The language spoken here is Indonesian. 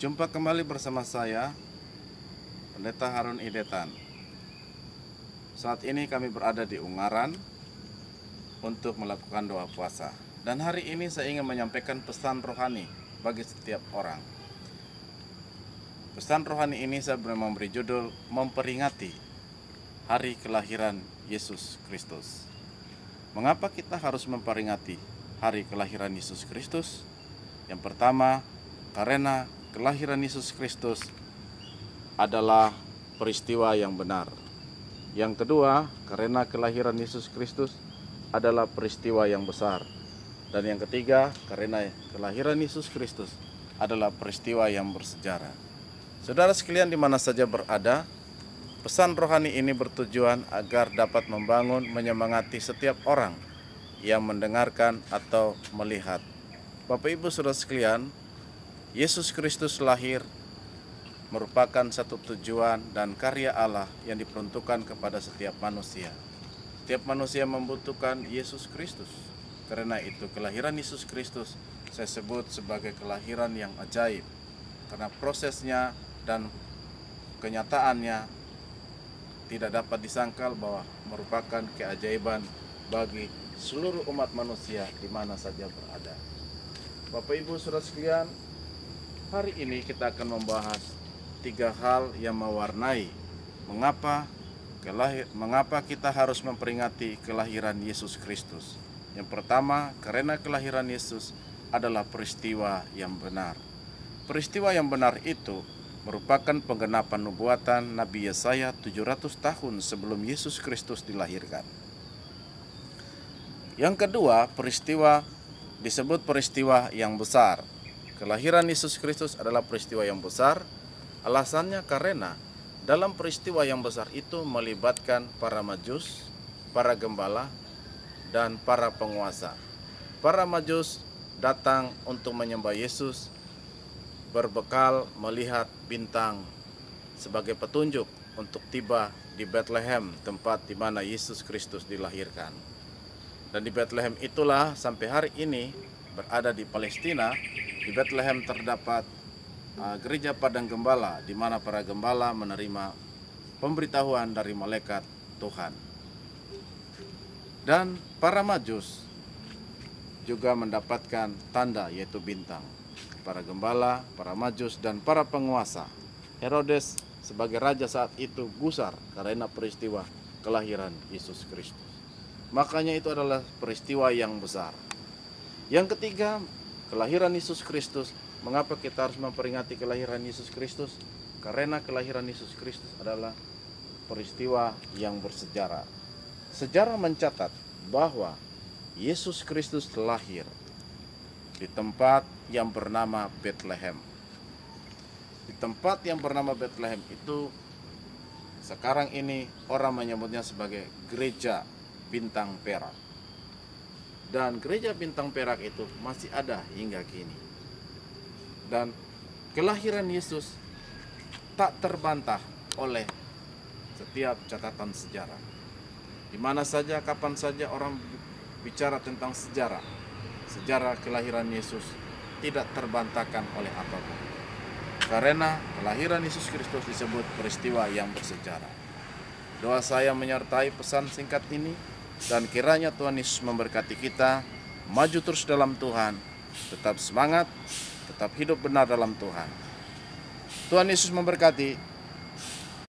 Jumpa kembali bersama saya, Pendeta Harun Idetan. Saat ini kami berada di Ungaran untuk melakukan doa puasa. Dan hari ini saya ingin menyampaikan pesan rohani bagi setiap orang. Pesan rohani ini saya memberi judul memperingati hari kelahiran Yesus Kristus. Mengapa kita harus memperingati hari kelahiran Yesus Kristus? Yang pertama, karena kelahiran Yesus Kristus adalah peristiwa yang benar. Yang kedua, karena kelahiran Yesus Kristus adalah peristiwa yang besar. Dan yang ketiga, karena kelahiran Yesus Kristus adalah peristiwa yang bersejarah. Saudara sekalian di mana saja berada, pesan rohani ini bertujuan agar dapat membangun, menyemangati setiap orang yang mendengarkan atau melihat. Bapak Ibu Saudara sekalian, Yesus Kristus lahir merupakan satu tujuan dan karya Allah yang diperuntukkan kepada setiap manusia. Setiap manusia membutuhkan Yesus Kristus. Karena itu kelahiran Yesus Kristus saya sebut sebagai kelahiran yang ajaib. Karena prosesnya dan kenyataannya tidak dapat disangkal bahwa merupakan keajaiban bagi seluruh umat manusia di mana saja berada. Bapak Ibu Saudara sekalian, hari ini kita akan membahas 3 hal yang mewarnai mengapa kita harus memperingati kelahiran Yesus Kristus. Yang pertama, karena kelahiran Yesus adalah peristiwa yang benar. Peristiwa yang benar itu merupakan penggenapan nubuatan Nabi Yesaya 700 tahun sebelum Yesus Kristus dilahirkan. Yang kedua, peristiwa disebut peristiwa yang besar. Kelahiran Yesus Kristus adalah peristiwa yang besar. Alasannya karena dalam peristiwa yang besar itu melibatkan para majus, para gembala, dan para penguasa. Para majus datang untuk menyembah Yesus berbekal melihat bintang sebagai petunjuk untuk tiba di Bethlehem, tempat di mana Yesus Kristus dilahirkan. Dan di Bethlehem itulah sampai hari ini berada di Palestina. Di Bethlehem terdapat gereja padang gembala, di mana para gembala menerima pemberitahuan dari malaikat Tuhan. Dan para majus juga mendapatkan tanda, yaitu bintang. Para gembala, para majus, dan para penguasa. Herodes sebagai raja saat itu gusar karena peristiwa kelahiran Yesus Kristus. Makanya itu adalah peristiwa yang besar. Yang ketiga, kelahiran Yesus Kristus. Mengapa kita harus memperingati kelahiran Yesus Kristus? Karena kelahiran Yesus Kristus adalah peristiwa yang bersejarah. Sejarah mencatat bahwa Yesus Kristus lahir di tempat yang bernama Bethlehem. Di tempat yang bernama Bethlehem itu sekarang ini orang menyebutnya sebagai gereja bintang perak. Dan gereja bintang perak itu masih ada hingga kini. Dan kelahiran Yesus tak terbantah oleh setiap catatan sejarah. Di mana saja, kapan saja orang bicara tentang sejarah, sejarah kelahiran Yesus tidak terbantahkan oleh apapun. Karena kelahiran Yesus Kristus disebut peristiwa yang bersejarah. Doa saya menyertai pesan singkat ini, dan kiranya Tuhan Yesus memberkati kita, maju terus dalam Tuhan, tetap semangat, tetap hidup benar dalam Tuhan. Tuhan Yesus memberkati.